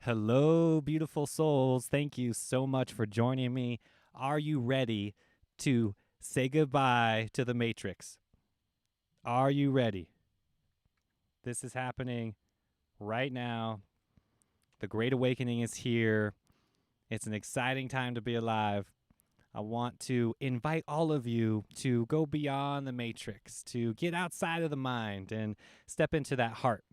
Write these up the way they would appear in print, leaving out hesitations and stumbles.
Hello, beautiful souls. Thank you so much for joining me. Are you ready to say goodbye to the Matrix? Are you ready? This is happening right now. The Great Awakening is here. It's an exciting time to be alive. I want to invite all of you to go beyond the Matrix, to get outside of the mind and step into that heart.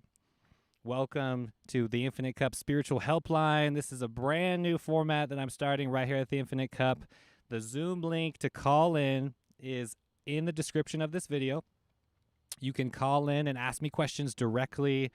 Welcome to the Infinite Cup Spiritual Helpline. This is a brand new format that I'm starting right here at the Infinite Cup. The Zoom link to call in is in the description of this video. You can call in and ask me questions directly.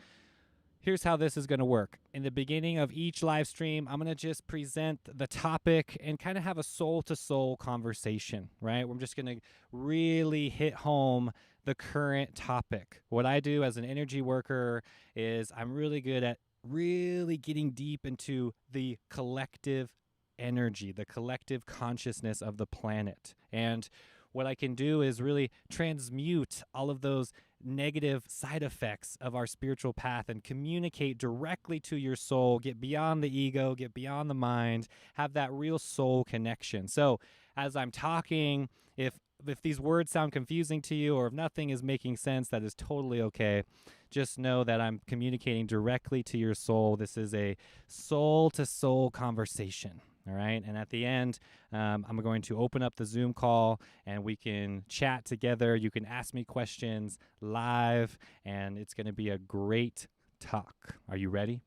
Here's how this is going to work. In the beginning of each live stream, I'm going to just present the topic and kind of have a soul-to-soul conversation, right? We're just going to really hit home the current topic. What I do as an energy worker is I'm really good at really getting deep into the collective energy, the collective consciousness of the planet. And what I can do is really transmute all of those negative side effects of our spiritual path and communicate directly to your soul, get beyond the ego, get beyond the mind, have that real soul connection. So as I'm talking, if these words sound confusing to you or if nothing is making sense, that is totally okay. Just know that I'm communicating directly to your soul. This is a soul-to-soul conversation. All right. And at the end, I'm going to open up the Zoom call and we can chat together. You can ask me questions live and it's going to be a great talk. Are you ready?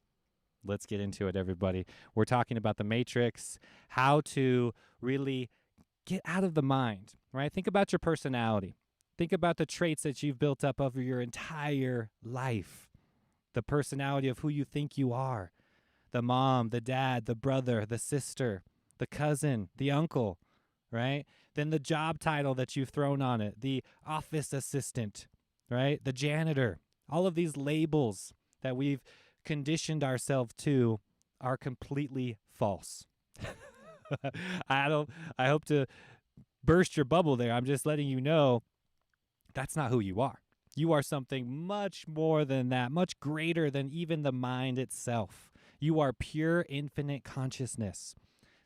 Let's get into it, everybody. We're talking about the Matrix, how to really get out of the mind, right? Think about your personality. Think about the traits that you've built up over your entire life, the personality of who you think you are. The mom, the dad, the brother, the sister, the cousin, the uncle, right? Then the job title that you've thrown on it, the office assistant, right? The janitor. All of these labels that we've conditioned ourselves to are completely false. I hope to burst your bubble there. I'm just letting you know that's not who you are. You are something much more than that, much greater than even the mind itself. You are pure infinite consciousness.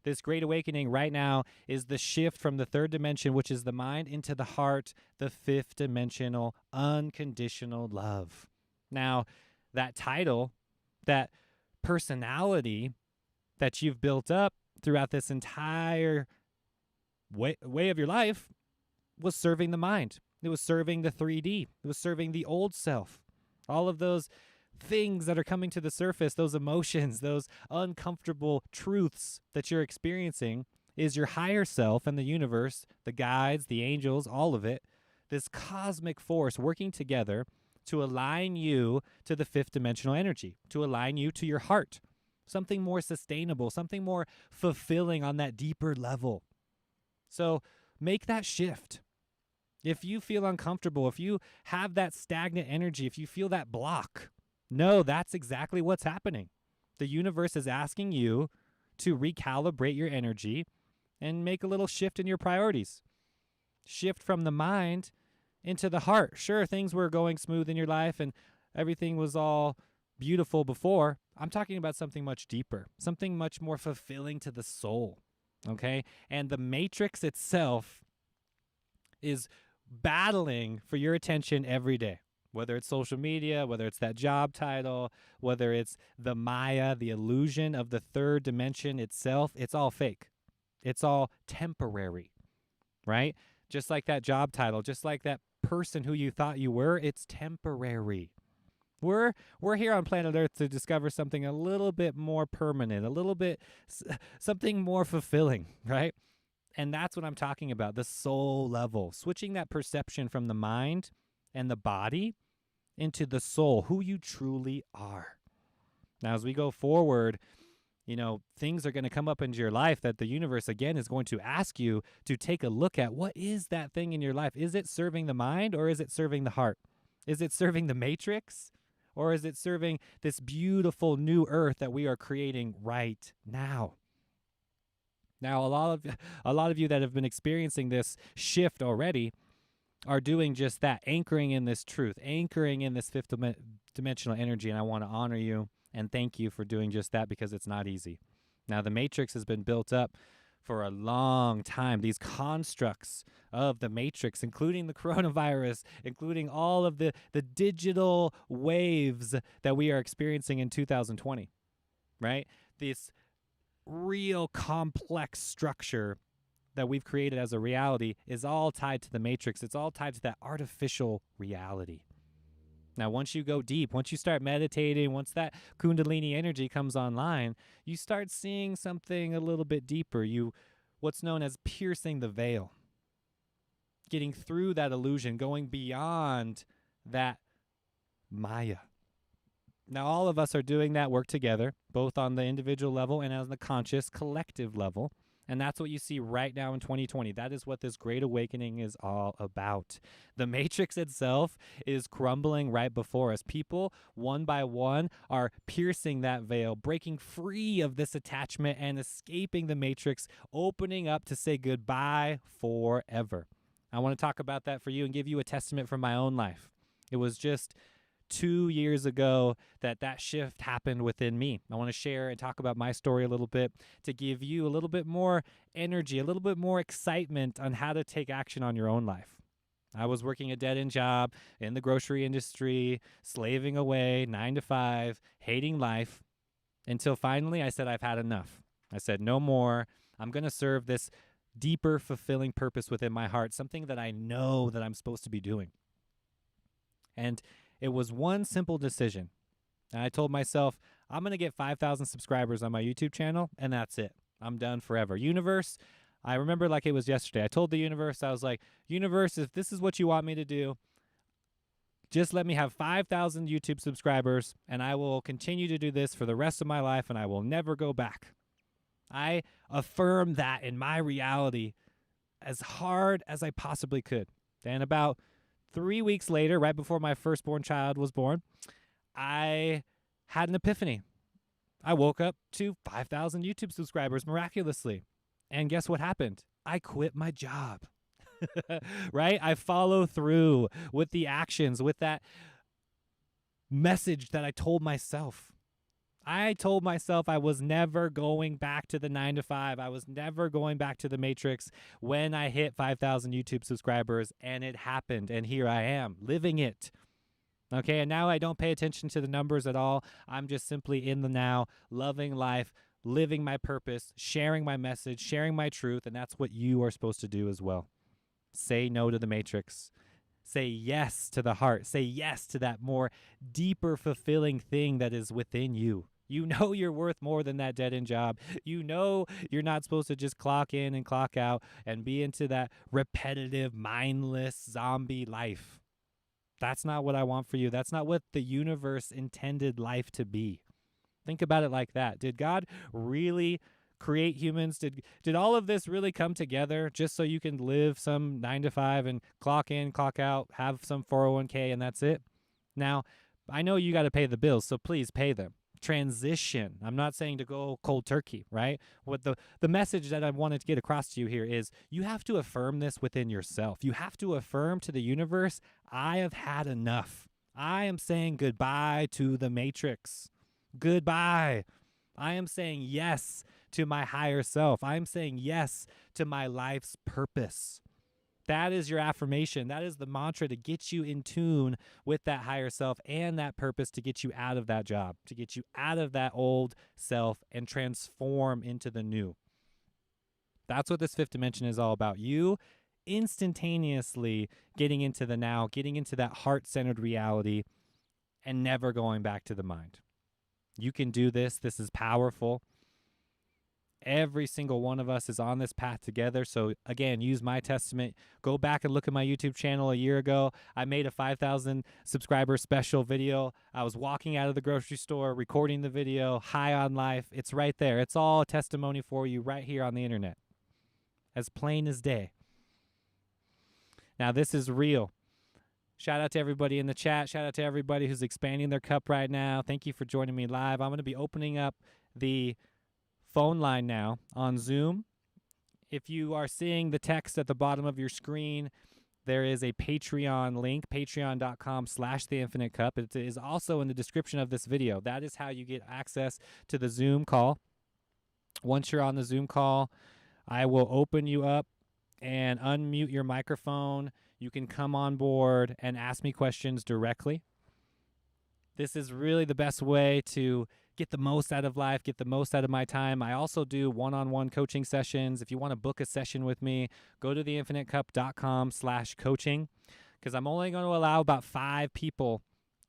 This great awakening right now is the shift from the third dimension, which is the mind, into the heart, the fifth dimensional unconditional love. Now, that title, that personality that you've built up throughout this entire way of your life was serving the mind. It was serving the 3D. It was serving the old self. All of those things that are coming to the surface, those emotions, those uncomfortable truths that you're experiencing is your higher self and the universe, the guides, the angels, all of it, this cosmic force working together to align you to the fifth dimensional energy, to align you to your heart, something more sustainable, something more fulfilling on that deeper level. So make that shift. If you feel uncomfortable, if you have that stagnant energy, if you feel that block, no, that's exactly what's happening. The universe is asking you to recalibrate your energy and make a little shift in your priorities. Shift from the mind into the heart. Sure, things were going smooth in your life and everything was all beautiful before. I'm talking about something much deeper, something much more fulfilling to the soul, okay? And the Matrix itself is battling for your attention every day, whether it's social media, whether it's that job title, whether it's the Maya, the illusion of the third dimension itself. It's all fake. It's all temporary, right? Just like that job title, just like that person who you thought you were, it's temporary. We're here on planet Earth to discover something a little bit more permanent, a little bit something more fulfilling, right? And that's what I'm talking about, the soul level, switching that perception from the mind and the body into the soul, who you truly are. Now, as we go forward, things are going to come up into your life that the universe, again, is going to ask you to take a look at. What is that thing in your life? Is it serving the mind or is it serving the heart? Is it serving the Matrix or is it serving this beautiful new earth that we are creating right now? Now, a lot of you that have been experiencing this shift already are doing just that, anchoring in this truth, anchoring in this fifth dimensional energy, and I want to honor you And thank you for doing just that, because it's not easy. Now, the Matrix has been built up for a long time. These constructs of the Matrix, including the coronavirus, including all of the digital waves that we are experiencing in 2020, right? This real complex structure that we've created as a reality is all tied to the Matrix. It's all tied to that artificial reality. Now, once you go deep, once you start meditating, once that Kundalini energy comes online, you start seeing something a little bit deeper. What's known as piercing the veil, getting through that illusion, going beyond that Maya. Now, all of us are doing that work together, both on the individual level and on the conscious collective level. And that's what you see right now in 2020. That is what this great awakening is all about. The Matrix itself is crumbling right before us. People, one by one, are piercing that veil, breaking free of this attachment and escaping the Matrix, opening up to say goodbye forever. I want to talk about that for you and give you a testament from my own life. It was just 2 years ago that shift happened within me. I want to share and talk about my story a little bit to give you a little bit more energy, a little bit more excitement on how to take action on your own life. I was working a dead-end job in the grocery industry, slaving away, 9 to 5, hating life, until finally I said, I've had enough. I said, no more. I'm going to serve this deeper, fulfilling purpose within my heart, something that I know that I'm supposed to be doing. And it was one simple decision. And I told myself, I'm going to get 5,000 subscribers on my YouTube channel, and that's it. I'm done forever. Universe, I remember like it was yesterday. I told the universe, I was like, universe, if this is what you want me to do, just let me have 5,000 YouTube subscribers, and I will continue to do this for the rest of my life, and I will never go back. I affirmed that in my reality as hard as I possibly could. And about 3 weeks later, right before my firstborn child was born, I had an epiphany. I woke up to 5,000 YouTube subscribers miraculously. And guess what happened? I quit my job, right? I follow through with the actions, with that message that I told myself. I told myself I was never going back to the 9 to 5. I was never going back to the Matrix when I hit 5,000 YouTube subscribers, and it happened. And here I am living it. Okay. And now I don't pay attention to the numbers at all. I'm just simply in the now, loving life, living my purpose, sharing my message, sharing my truth. And that's what you are supposed to do as well. Say no to the Matrix. Say yes to the heart. Say yes to that more deeper, fulfilling thing that is within you. You know you're worth more than that dead-end job. You know you're not supposed to just clock in and clock out and be into that repetitive, mindless zombie life. That's not what I want for you. That's not what the universe intended life to be. Think about it like that. Did God really create humans? Did all of this really come together just so you can live some 9 to 5 and clock in, clock out, have some 401k, and that's it? Now, I know you got to pay the bills, so please pay them. Transition. I'm not saying to go cold turkey, right? What the message that I wanted to get across to you here is you have to affirm this within yourself. You have to affirm to the universe, I have had enough. I am saying goodbye to the Matrix. Goodbye. I am saying yes to my higher self. I am saying yes to my life's purpose. That is your affirmation. That is the mantra to get you in tune with that higher self and that purpose, to get you out of that job, to get you out of that old self and transform into the new. That's what this fifth dimension is all about. You instantaneously getting into the now, getting into that heart-centered reality and never going back to the mind. You can do this. This is powerful. Every single one of us is on this path together. So again, use my testament. Go back and look at my YouTube channel a year ago. I made a 5,000 subscriber special video. I was walking out of the grocery store, recording the video, high on life. It's right there. It's all a testimony for you right here on the internet. As plain as day. Now this is real. Shout out to everybody in the chat. Shout out to everybody who's expanding their cup right now. Thank you for joining me live. I'm going to be opening up the phone line now on Zoom. If you are seeing the text at the bottom of your screen, there is a Patreon link, patreon.com/theinfinitecup. It is also in the description of this video. That is how you get access to the Zoom call. Once you're on the Zoom call, I will open you up and unmute your microphone. You can come on board and ask me questions directly. This is really the best way to get the most out of life, get the most out of my time. I also do one-on-one coaching sessions. If you want to book a session with me, go to theinfinitecup.com/coaching, because I'm only going to allow about 5 people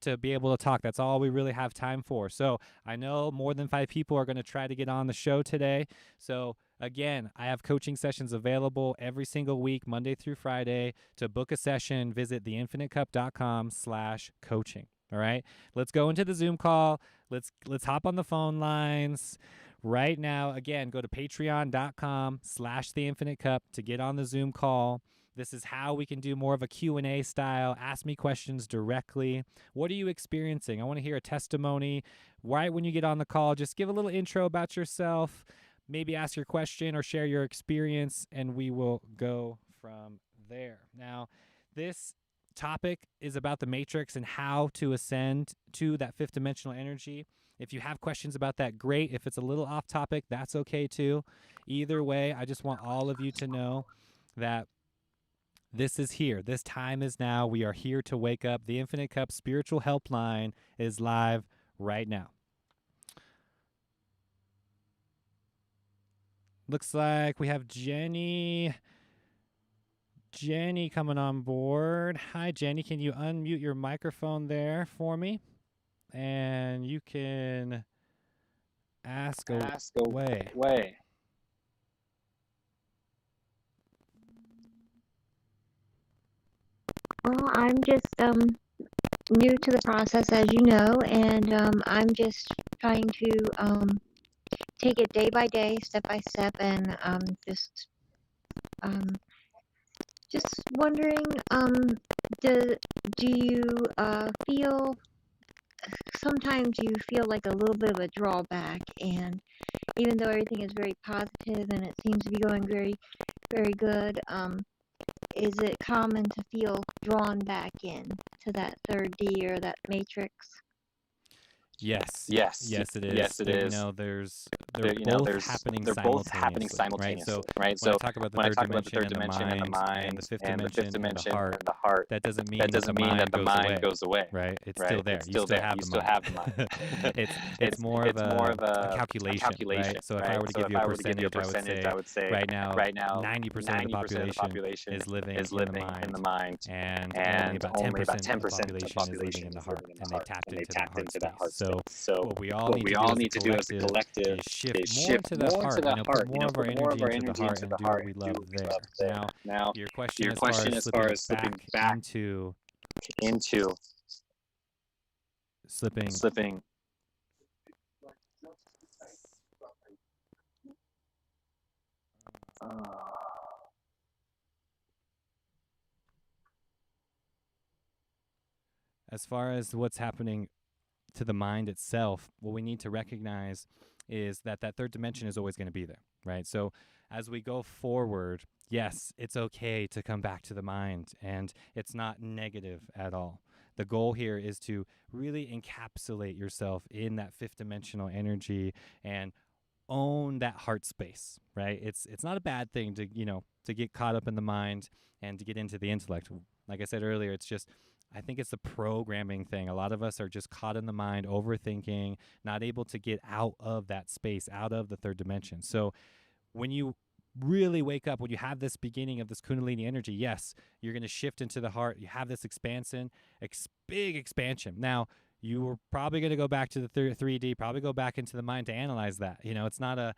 to be able to talk. That's all we really have time for. So I know more than 5 people are going to try to get on the show today. So again, I have coaching sessions available every single week, Monday through Friday. To book a session, visit theinfinitecup.com/coaching. All right, let's go into the Zoom call. Let's hop on the phone lines right now. Again, go to patreon.com/theinfinitecup to get on the Zoom call. This is how we can do more of a Q&A style. Ask me questions directly. What are you experiencing? I want to hear a testimony. Right when you get on the call, just give a little intro about yourself. Maybe ask your question or share your experience, and we will go from there. Now, this topic is about the matrix and how to ascend to that 5th dimensional energy. If you have questions about that, great. If it's a little off topic, that's okay too. Either way, I just want all of you to know that this is here. This time is now. We are here to wake up. The Infinite Cup Spiritual Helpline is live right now. Looks like we have Jenny coming on board. Hi, Jenny. Can you unmute your microphone there for me? And you can ask away. Well, I'm just new to the process, as you know, and I'm just trying to take it day by day, step by step, and just wondering, do you feel sometimes you feel like a little bit of a drawback, and even though everything is very positive and it seems to be going very, very good, is it common to feel drawn back in to that 3rd D or that matrix? Yes, it is. They're both happening simultaneously, right? So when I talk about the 3rd dimension and the mind and the 5th dimension and the heart, that doesn't mean that the mind goes away, right? It's still there. You still have the mind. It's more of a calculation, right? So if I were to give you a percentage, I would say right now 90% of the population is living in the mind, and only about 10% of the population is living in the heart, and they tapped into that heart space. So what we all need to do as a collective is shift more to the heart, put more of our energy into the heart and do what we love there. Now, your question as far as slipping back into slipping. As far as what's happening to the mind itself, what we need to recognize is that 3rd dimension is always going to be there, right? So as we go forward, yes, it's okay to come back to the mind, and it's not negative at all. The goal here is to really encapsulate yourself in that 5th dimensional energy and own that heart space, right? It's not a bad thing to get caught up in the mind and to get into the intellect. Like I said earlier, it's just, I think it's the programming thing. A lot of us are just caught in the mind, overthinking, not able to get out of that space, out of the 3rd dimension. So when you really wake up, when you have this beginning of this Kundalini energy, yes, you're going to shift into the heart. You have this big expansion. Now, you were probably going to go back to the 3D, probably go back into the mind to analyze that. It's not a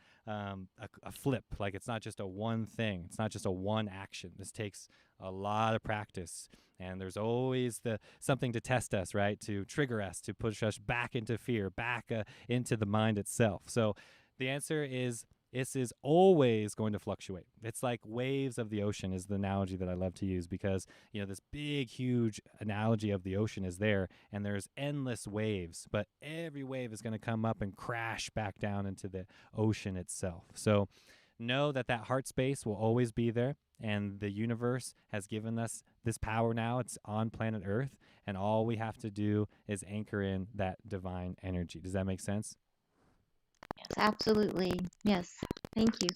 flip. Like, it's not just a one thing. It's not just a one action. This takes a lot of practice. And there's always something to test us, right? To trigger us, to push us back into fear, back into the mind itself. So the answer is, this is always going to fluctuate. It's like waves of the ocean is the analogy that I love to use, because, this big, huge analogy of the ocean is there, and there's endless waves, but every wave is going to come up and crash back down into the ocean itself. So know that that heart space will always be there, and the universe has given us this power now. It's on planet Earth, and all we have to do is anchor in that divine energy. Does that make sense? Yes, absolutely. Yes. Thank you.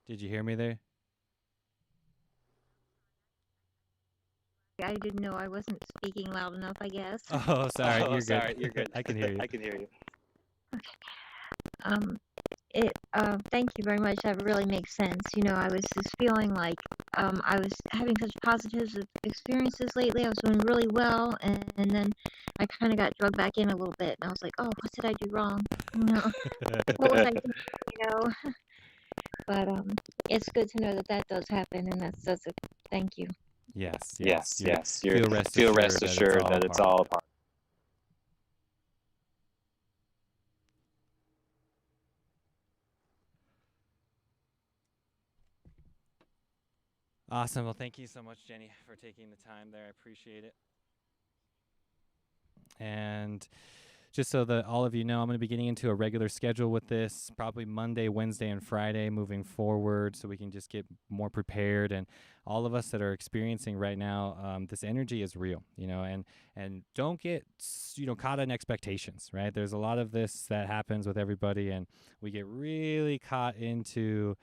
Did you hear me there? I didn't know I wasn't speaking loud enough, I guess. Oh, sorry. Oh, You're good. sorry, you're good. I can hear you. I can hear you. Um, thank you very much. That really makes sense. You know, I was just feeling like I was having such positive experiences lately. I was doing really well, and then I kind of got drugged back in a little bit, and I was like, oh, what did I do wrong? You know, what was I doing? You know, but it's good to know that that does happen, and that's a thank you. Yes, Yes, You yes. feel rest assured that it's all a part. Awesome. Well, thank you so much, Jenny, for taking the time there. I appreciate it. And just so that all of you know, I'm going to be getting into a regular schedule with this, probably Monday, Wednesday, and Friday moving forward, so we can just get more prepared. And all of us that are experiencing right now, this energy is real, and don't get caught in expectations, right? There's a lot of this that happens with everybody, and we get really caught into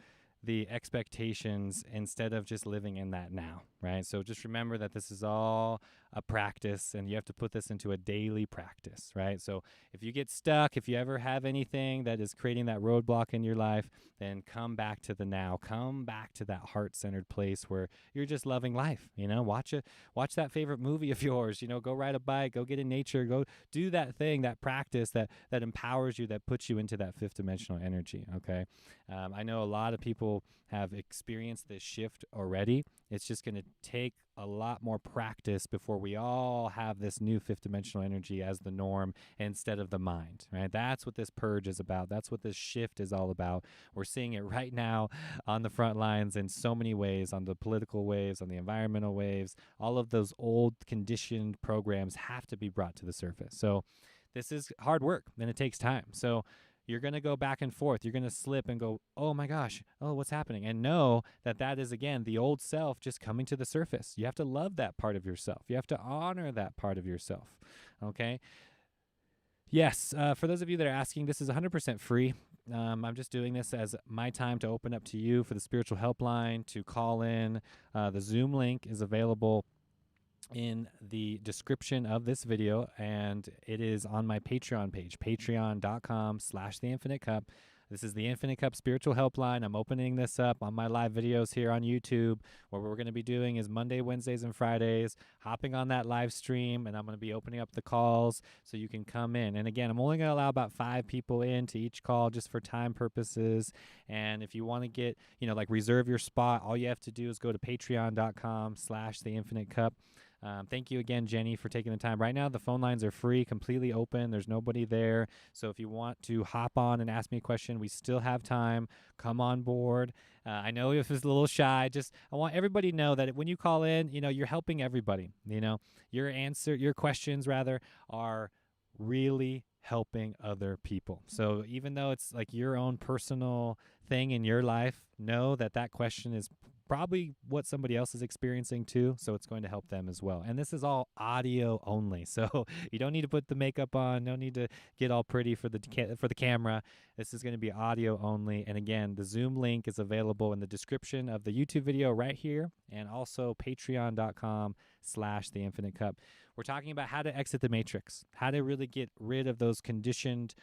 the expectations instead of just living in that now, right? So just remember that this is all a practice, and you have to put this into a daily practice, right? So if you get stuck, if you ever have anything that is creating that roadblock in your life, then come back to the now. Come back to that heart-centered place where you're just loving life. Watch that favorite movie of yours. Go ride a bike, go get in nature, go do that thing, that practice that empowers you, that puts you into that fifth dimensional energy. Okay, I know a lot of people have experienced this shift already. It's just going to take a lot more practice before we all have this new fifth dimensional energy as the norm instead of the mind, right? That's what this purge is about. That's what this shift is all about. We're seeing it right now on the front lines in so many ways, on the political waves, on the environmental waves. All of those old conditioned programs have to be brought to the surface. So this is hard work, and it takes time. So you're going to go back and forth. You're going to slip and go, oh my gosh, oh, what's happening? And know that that is, again, the old self just coming to the surface. You have to love that part of yourself. You have to honor that part of yourself, okay? Yes, for those of you that are asking, this is 100% free. I'm just doing this as my time to open up to you for the spiritual helpline, to call in. The Zoom link is available in the description of this video, and it is on my Patreon page, patreon.com/theinfinitecup. This is the Infinite Cup Spiritual Helpline. I'm opening this up on my live videos here on YouTube. What we're going to be doing is Monday, Wednesdays, and Fridays, hopping on that live stream, and I'm going to be opening up the calls so you can come in. And again, I'm only going to allow about 5 people into each call just for time purposes. And if you want to get, reserve your spot, all you have to do is go to patreon.com/theinfinitecup. Thank you again, Jenny, for taking the time. Right now, the phone lines are free, completely open. There's nobody there. So if you want to hop on and ask me a question, we still have time. Come on board. I know if it's a little shy, I want everybody to know that when you call in, you're helping everybody. Your questions rather are really helping other people. So even though it's like your own personal thing in your life, know that that question is probably what somebody else is experiencing too, so it's going to help them as well. And this is all audio only, so you don't need to put the makeup on, no need to get all pretty for the camera. This is going to be audio only. And again, the Zoom link is available in the description of the YouTube video right here, and also patreon.com/theinfinitecup. We're talking about how to exit the matrix, how to really get rid of those conditioned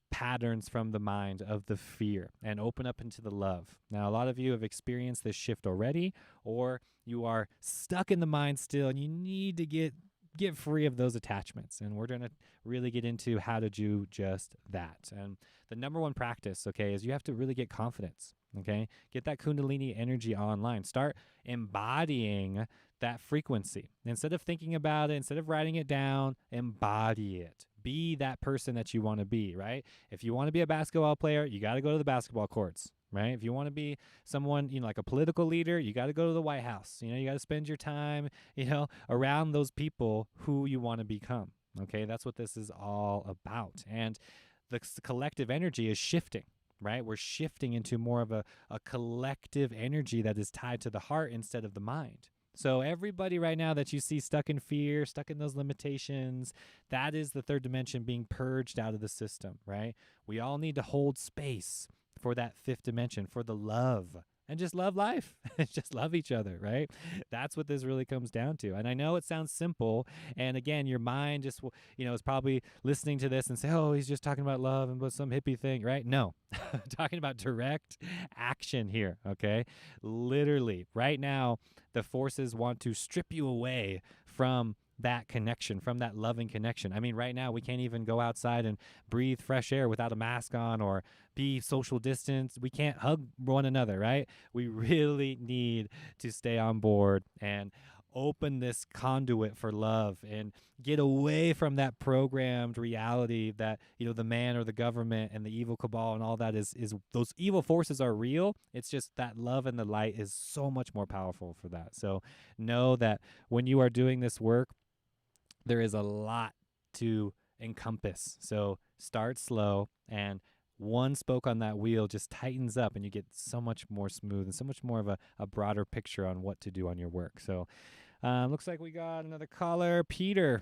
patterns from the mind of the fear and open up into the love. Now, a lot of you have experienced this shift already, or you are stuck in the mind still and you need to get get free of those attachments. And we're going to really get into how to do just that. And the number one practice, okay, is you have to really get confidence. Okay, get that Kundalini energy online. Start embodying that frequency. Instead of thinking about it, instead of writing it down, embody it. Be that person that you want to be, right? If you want to be a basketball player, you got to go to the basketball courts, right? If you want to be someone, like a political leader, you got to go to the White House. You got to spend your time, around those people who you want to become. Okay, that's what this is all about. And the collective energy is shifting. Right? We're shifting into more of a collective energy that is tied to the heart instead of the mind. So everybody right now that you see stuck in fear, stuck in those limitations, that is the third dimension being purged out of the system, right? We all need to hold space for that fifth dimension, for the love, and just love life, just love each other, right? That's what this really comes down to. And I know it sounds simple. And again, your mind just, is probably listening to this and say, oh, he's just talking about love and some hippie thing, right? No, I'm talking about direct action here, okay? Literally, right now, the forces want to strip you away from that connection, from that loving connection. I mean, right now, we can't even go outside and breathe fresh air without a mask on or be social distance. We can't hug one another, right? We really need to stay on board and open this conduit for love and get away from that programmed reality that, the man or the government and the evil cabal and all that is those evil forces are real. It's just that love and the light is so much more powerful for that. So know that when you are doing this work, there is a lot to encompass. So start slow, and one spoke on that wheel just tightens up and you get so much more smooth and so much more of a broader picture on what to do on your work. So looks like we got another caller. Peter,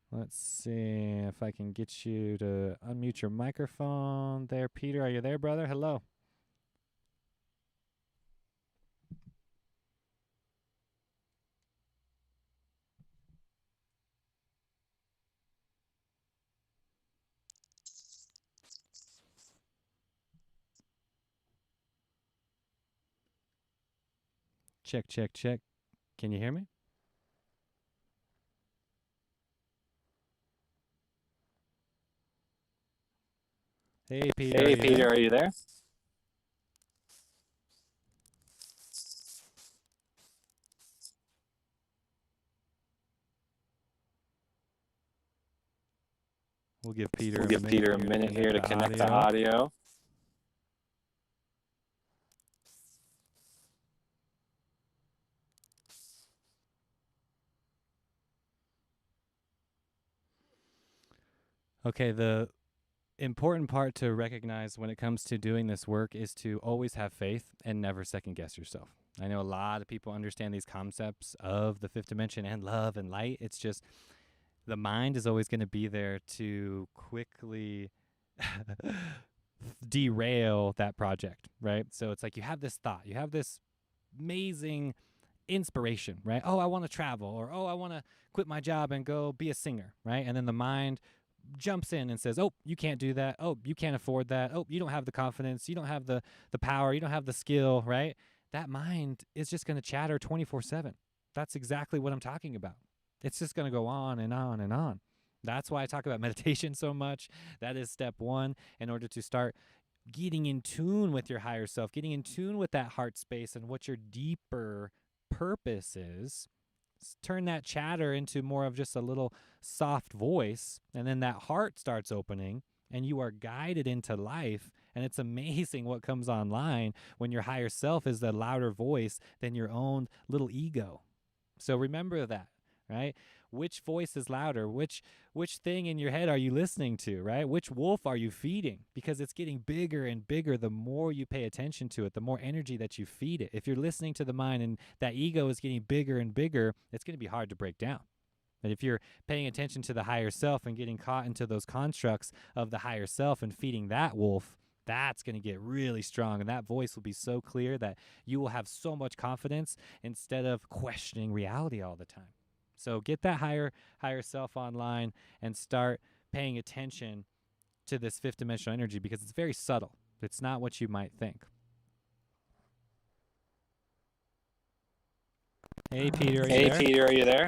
let's see if I can get you to unmute your microphone there. Peter, are you there, brother? Hello. Check, check, check. Can you hear me? Hey, Peter. Hey, Peter, are you there? We'll give Peter a minute here to connect the audio. Okay, the important part to recognize when it comes to doing this work is to always have faith and never second guess yourself. I know a lot of people understand these concepts of the fifth dimension and love and light. It's just the mind is always going to be there to quickly derail that project, right? So it's like you have this thought, you have this amazing inspiration, right? Oh, I want to travel, or oh, I want to quit my job and go be a singer, right? And then the mind jumps in and says, oh, you can't do that. Oh, you can't afford that. Oh, you don't have the confidence. You don't have the power. You don't have the skill, right? That mind is just going to chatter 24/7. That's exactly what I'm talking about. It's just going to go on and on and on. That's why I talk about meditation so much. That is step one in order to start getting in tune with your higher self, getting in tune with that heart space and what your deeper purpose is. Turn that chatter into more of just a little soft voice, and then that heart starts opening and you are guided into life. And it's amazing what comes online when your higher self is the louder voice than your own little ego. So remember that, right? Which voice is louder? Which thing in your head are you listening to, right? Which wolf are you feeding? Because it's getting bigger and bigger the more you pay attention to it, the more energy that you feed it. If you're listening to the mind and that ego is getting bigger and bigger, it's going to be hard to break down. But if you're paying attention to the higher self and getting caught into those constructs of the higher self and feeding that wolf, that's going to get really strong. And that voice will be so clear that you will have so much confidence instead of questioning reality all the time. So get that higher self online and start paying attention to this fifth dimensional energy, because it's very subtle. It's not what you might think. Hey, Peter, are you Hey, there? Peter, are you there?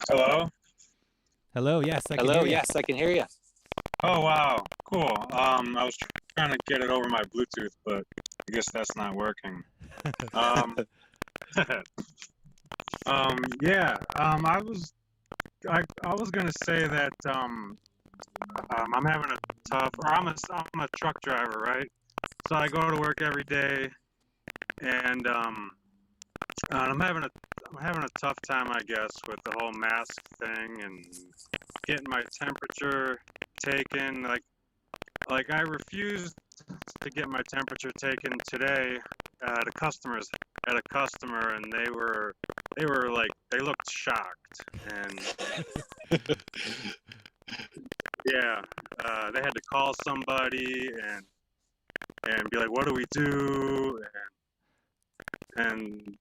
Hello? Hello, yes, I can Hello, hear you. yes, I can hear you. Oh, wow. Cool. I was trying to get it over my Bluetooth, but I guess that's not working. Um, yeah, I was gonna say that, I'm having a tough, or I'm a truck driver, right? So I go to work every day, and, I'm having a tough time, I guess, with the whole mask thing and getting my temperature taken. Like I refused to get my temperature taken today at a customer, and they were like, they looked shocked, and yeah, they had to call somebody and be like, what do we do? And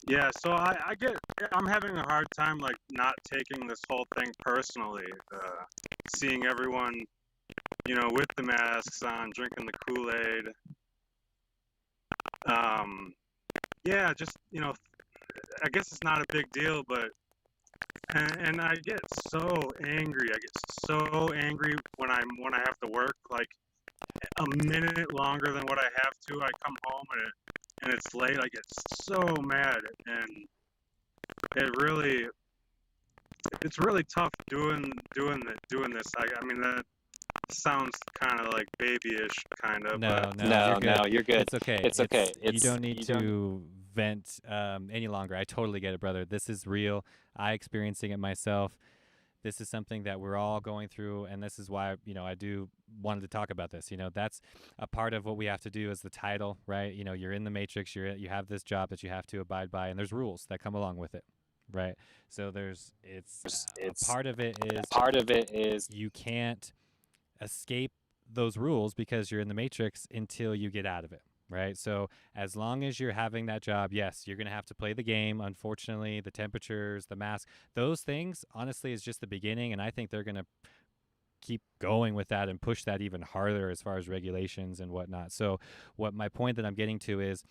yeah, so I'm having a hard time like not taking this whole thing personally, seeing everyone, with the masks on, drinking the Kool-Aid. Yeah, just, I guess it's not a big deal, but and I get so angry. I get so angry when I have to work like a minute longer than what I have to. I come home and it's late. I get so mad, and it it's really tough doing this. I mean that sounds kind of like babyish, kind of, No, but no, No, you're good. no, you're good. It's okay. It's okay. You don't need you don't. to vent any longer. I totally get it, brother. This is real. I experiencing it myself. This is something that we're all going through, and this is why I do wanted to talk about this. That's a part of what we have to do as the title, right? You're in the matrix. You have this job that you have to abide by, and there's rules that come along with it, right? So It's a part of it is part of it is you can't escape those rules because you're in the matrix until you get out of it, right? So as long as you're having that job, yes, you're going to have to play the game. Unfortunately, the temperatures, the mask, those things honestly is just the beginning, and I think they're going to keep going with that and push that even harder as far as regulations and whatnot. So what my point that I'm getting to is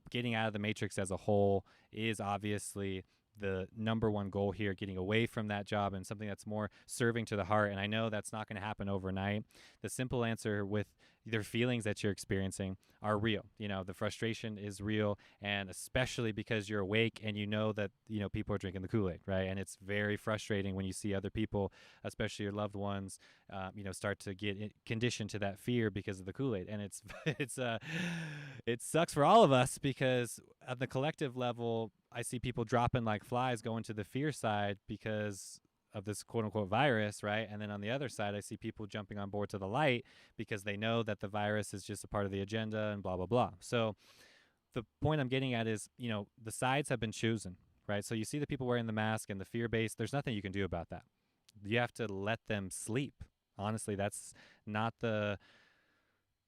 getting out of the matrix as a whole is obviously the number one goal here, getting away from that job and something that's more serving to the heart. And I know that's not going to happen overnight. The simple answer with their feelings that you're experiencing are real. The frustration is real, and especially because you're awake and that people are drinking the Kool-Aid, right? And it's very frustrating when you see other people, especially your loved ones, start to get conditioned to that fear because of the Kool-Aid. And it sucks for all of us because at the collective level, I see people dropping like flies going to the fear side because of this quote unquote virus, right? And then on the other side, I see people jumping on board to the light because they know that the virus is just a part of the agenda and blah, blah, blah. So the point I'm getting at is, the sides have been chosen, right? So you see the people wearing the mask and the fear base, there's nothing you can do about that. You have to let them sleep. Honestly, that's not the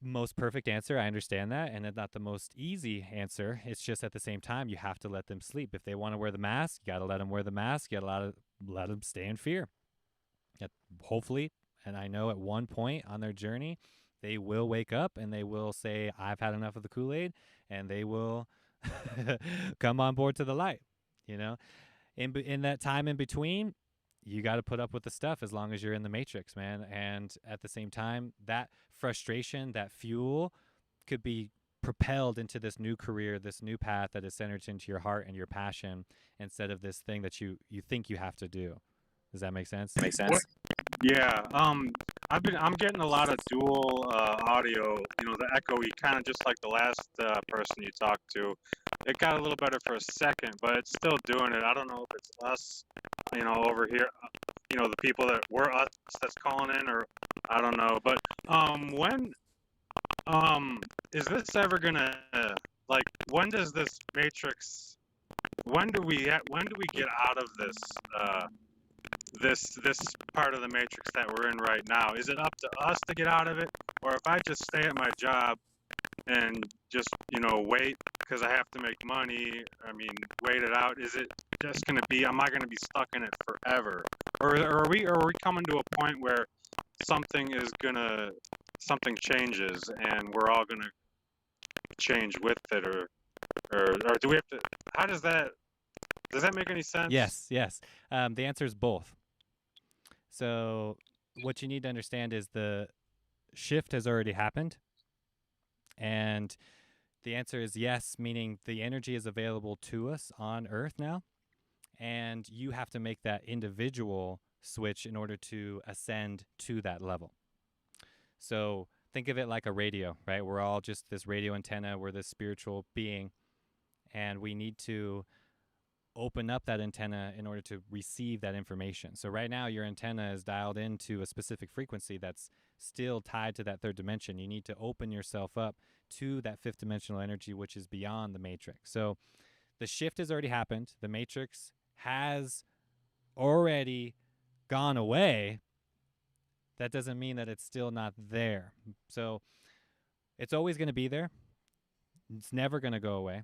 most perfect answer. I understand that, and it's not the most easy answer. It's just at the same time, you have to let them sleep. If they want to wear the mask, you got to let them wear the mask. You got to let them stay in fear. Hopefully, and I know at one point on their journey, they will wake up and they will say, I've had enough of the Kool-Aid, and they will come on board to the light. In that time in between, you got to put up with the stuff as long as you're in the matrix, man. And at the same time, that frustration, that fuel could be propelled into this new career, this new path that is centered into your heart and your passion instead of this thing that you think you have to do. Does that make sense? Makes sense. yeah, I'm getting a lot of dual audio, the echoey, kind of just like the last person you talked to. It got a little better for a second, but it's still doing it. I don't know if it's us, over here, the people that were us that's calling in, or I don't know. But when is this ever gonna like? When does this matrix? When do we get out of this? This part of the matrix that we're in right now? Is it up to us to get out of it, or if I just stay at my job and just wait because I have to make money? I mean, wait it out. Is it just gonna be? Am I gonna be stuck in it forever, or are we coming to a point where something changes and we're all gonna change with it, or or do we have to? How does that? Does that make any sense? Yes, yes. The answer is both. So what you need to understand is the shift has already happened, and the answer is yes, meaning the energy is available to us on Earth now, and you have to make that individual switch in order to ascend to that level. So think of it like a radio, right? We're all just this radio antenna, we're this spiritual being, and we need to open up that antenna in order to receive that information. So right now your antenna is dialed into a specific frequency that's still tied to that third dimension. You need to open yourself up to that fifth dimensional energy, which is beyond the matrix. So the shift has already happened. The matrix has already gone away. That doesn't mean that it's still not there. So it's always going to be there. It's never going to go away.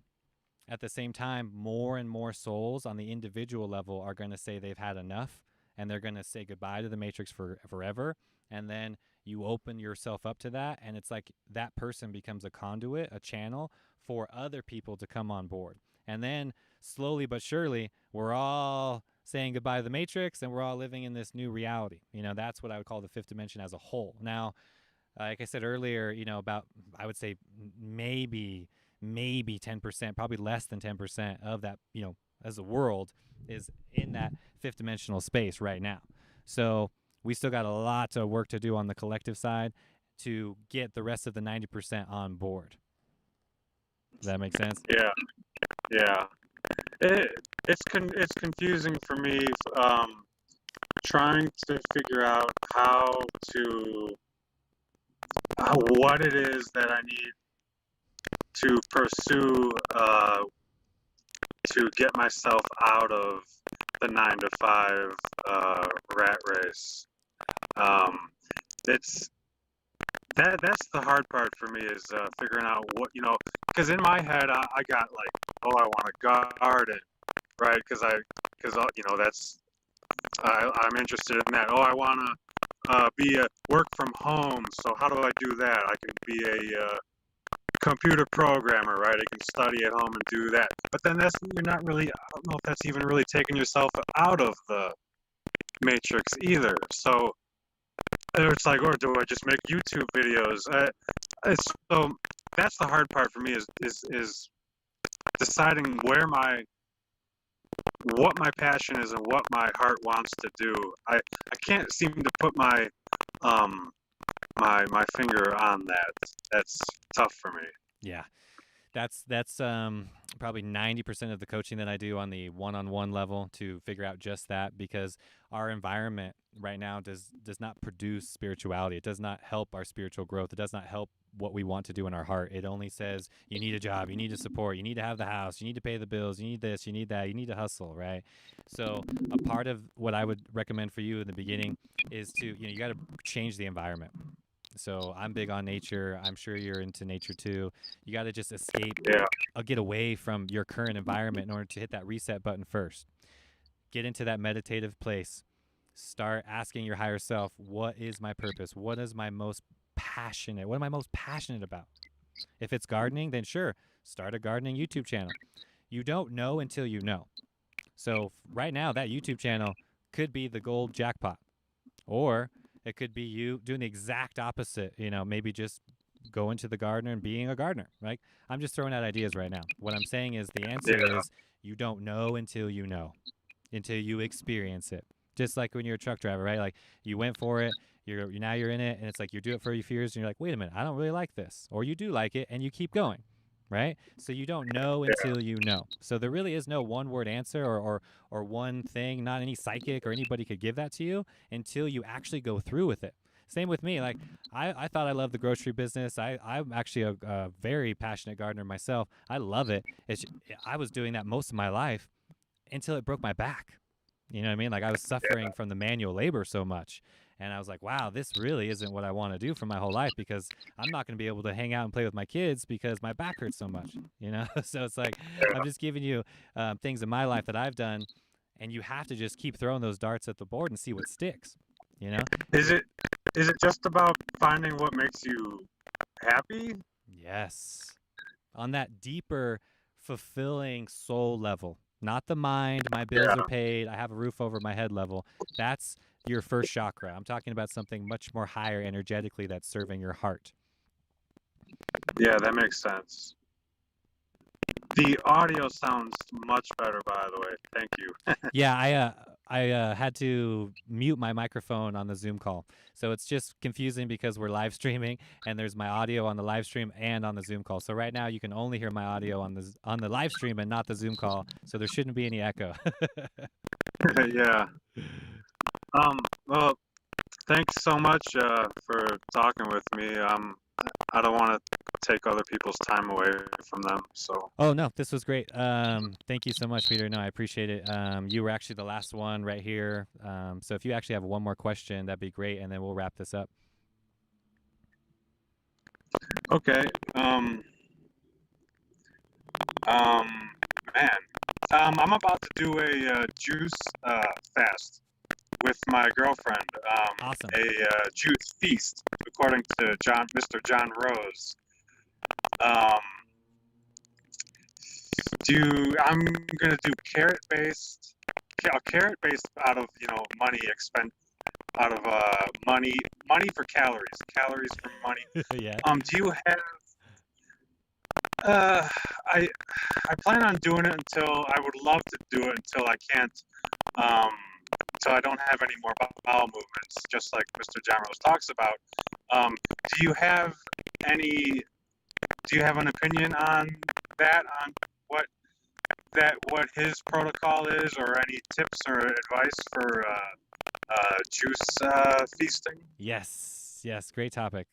At the same time, more and more souls on the individual level are going to say they've had enough, and they're going to say goodbye to the matrix forever. And then you open yourself up to that, and it's like that person becomes a conduit, a channel for other people to come on board. And then slowly but surely, we're all saying goodbye to the matrix, and we're all living in this new reality. You know, that's what I would call the fifth dimension as a whole. Now, like I said earlier, you know, about, I would say maybe 10%, probably less than 10% of that, you know, as a world is in that fifth dimensional space right now. So we still got a lot of work to do on the collective side to get the rest of the 90% on board. Does that make sense? Yeah. It's confusing for me, trying to figure out what it is that I need to pursue to get myself out of the 9 to 5 rat race. That's the hard part for me is figuring out what, you know, because in my head I got like, oh, I want to garden, right? Because you know, that's I'm interested in that. Oh, I want to work from home. So how do I do that? I can be a computer programmer, right? I can study at home and do that. But then you're not really, I don't know if that's even really taking yourself out of the matrix either. So it's like, or do I just make YouTube videos? So that's the hard part for me is deciding what my passion is and what my heart wants to do. I can't seem to put my finger on that. That's tough for me. Yeah. That's probably 90% of the coaching that I do on the one-on-one level to figure out just that, because our environment right now does not produce spirituality. It does not help our spiritual growth. It does not help what we want to do in our heart. It only says you need a job, you need to support, you need to have the house, you need to pay the bills, you need this, you need that, you need to hustle, right? So a part of what I would recommend for you in the beginning is to, you got to change the environment. So I'm big on nature. I'm sure you're into nature too. You got to just escape, get away from your current environment in order to hit that reset button first. Get into that meditative place. Start asking your higher self, what is my purpose? What am I most passionate about? If it's gardening, then sure, start a gardening YouTube channel. You don't know until you know. So right now, that YouTube channel could be the gold jackpot, or it could be you doing the exact opposite, maybe just go into the gardener and being a gardener, right? I'm just throwing out ideas right now. What I'm saying is the answer is you don't know until you know, until you experience it. Just like when you're a truck driver, right? Like you went for it, now you're in it, and it's like you do it for a few years, and you're like, wait a minute, I don't really like this. Or you do like it, and you keep going, right? So you don't know until you know. So there really is no one-word answer or one thing. Not any psychic or anybody could give that to you until you actually go through with it. Same with me. Like I thought I loved the grocery business. I'm actually a very passionate gardener myself. I love it. I was doing that most of my life until it broke my back. You know what I mean? Like I was suffering from the manual labor so much. And I was like, wow, this really isn't what I want to do for my whole life, because I'm not going to be able to hang out and play with my kids because my back hurts so much, So it's like, I'm just giving you things in my life that I've done, and you have to just keep throwing those darts at the board and see what sticks, Is it just about finding what makes you happy? Yes. On that deeper fulfilling soul level, not the mind. My bills Yeah. are paid. I have a roof over my head level. That's your first chakra. I'm talking about something much more higher energetically that's serving your heart. Yeah, that makes sense. The audio sounds much better, by the way. Thank you. Yeah, I had to mute my microphone on the Zoom call. So it's just confusing because we're live streaming and there's my audio on the live stream and on the Zoom call. So right now you can only hear my audio on the live stream and not the Zoom call. So there shouldn't be any echo. Yeah. Well, thanks so much for talking with me. I don't want to take other people's time away from them. So, Oh no, this was great. Thank you so much, Peter. No, I appreciate it. You were actually the last one right here. So if you actually have one more question, that'd be great, and then we'll wrap this up. okay. Man, I'm about to do a juice fast with my girlfriend. Awesome. A juice feast, according to Mr. John Rose. I'm gonna do carrot based out of money out of money for calories for money. Yeah. Do you have I plan on doing it until I would love to do it until I can't until I don't have any more bowel movements, just like Mr. John Rose talks about. Do you have an opinion on that, on what his protocol is, or any tips or advice for juice feasting? Yes, great topic.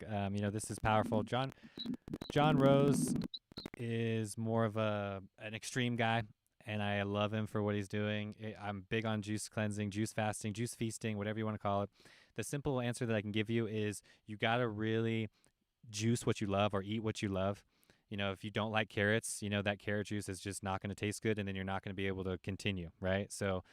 This is powerful. John Rose is more of an extreme guy, and I love him for what he's doing. I'm big on juice cleansing, juice fasting, juice feasting, whatever you want to call it. The simple answer that I can give you is you got to really juice what you love or eat what you love. If you don't like carrots, that carrot juice is just not going to taste good, and then you're not going to be able to continue, right? So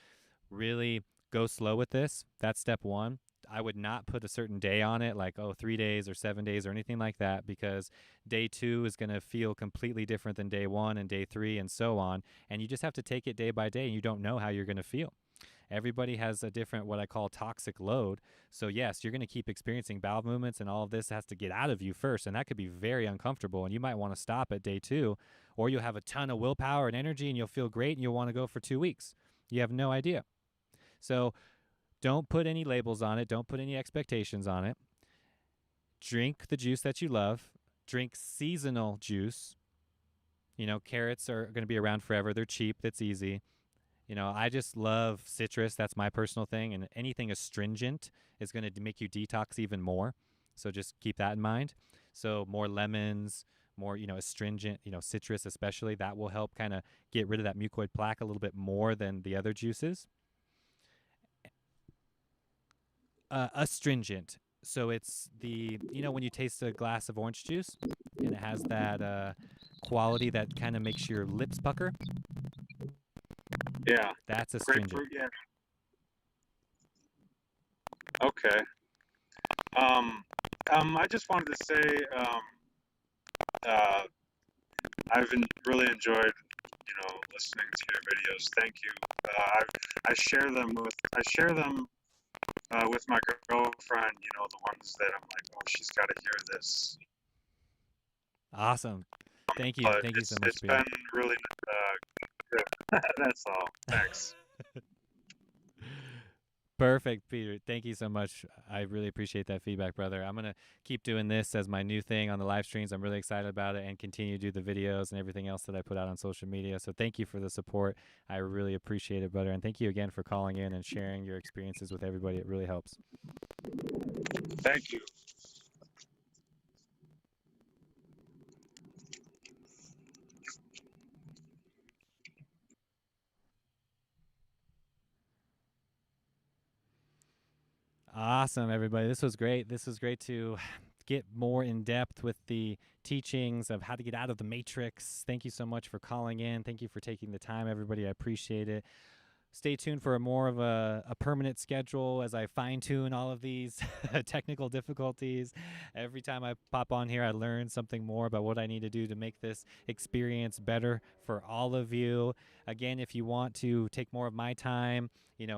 really go slow with this. That's step one. I would not put a certain day on it, like 3 days or 7 days or anything like that, because day 2 is going to feel completely different than day 1 and day 3 and so on. And you just have to take it day by day, and you don't know how you're going to feel. Everybody has a different, what I call, toxic load. So yes, you're going to keep experiencing bowel movements, and all of this has to get out of you first. And that could be very uncomfortable. And you might want to stop at day 2, or you'll have a ton of willpower and energy and you'll feel great and you'll want to go for 2 weeks. You have no idea. So don't put any labels on it. Don't put any expectations on it. Drink the juice that you love. Drink seasonal juice. Carrots are going to be around forever. They're cheap. That's easy. I just love citrus. That's my personal thing. And anything astringent is going to make you detox even more. So just keep that in mind. So more lemons, more, astringent, citrus especially. That will help kind of get rid of that mucoid plaque a little bit more than the other juices. Astringent. So it's when you taste a glass of orange juice and it has that quality that kind of makes your lips pucker. Yeah. That's astringent. Grapefruit, yeah. Okay. I just wanted to say, I've really enjoyed, listening to your videos. Thank you. I share them with my girlfriend. The ones that I'm like, oh, she's got to hear this. Awesome. Thank you. But Thank you so much, It's Peter. been really good. That's all. Thanks. Perfect, Peter. Thank you so much. I really appreciate that feedback, brother. I'm going to keep doing this as my new thing on the live streams. I'm really excited about it, and continue to do the videos and everything else that I put out on social media. So thank you for the support. I really appreciate it, brother. And thank you again for calling in and sharing your experiences with everybody. It really helps. Thank you. Awesome, everybody. This was great. This was great to get more in depth with the teachings of how to get out of the matrix. Thank you so much for calling in. Thank you for taking the time, everybody. I appreciate it. stay tuned for more of a permanent schedule as I fine tune all of these technical difficulties. Every time I pop on here, I learn something more about what I need to do to make this experience better for all of you. Again, if you want to take more of my time,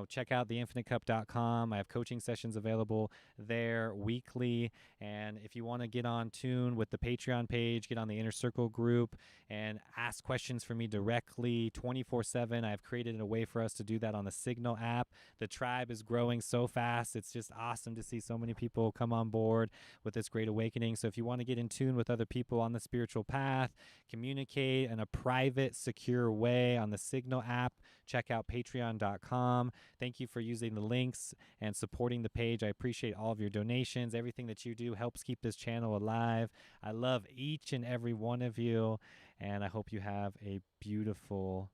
check out theinfinitecup.com. I have coaching sessions available there weekly. And if you want to get on tune with the Patreon page, get on the Inner Circle group and ask questions for me directly 24/7. I've created a way for us to do that on the Signal app. The tribe is growing so fast. It's just awesome to see so many people come on board with this great awakening. So if you want to get in tune with other people on the spiritual path, communicate in a private, secure way on the Signal app, check out patreon.com. Thank you for using the links and supporting the page. I appreciate all of your donations. Everything that you do helps keep this channel alive. I love each and every one of you, and I hope you have a beautiful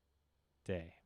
day.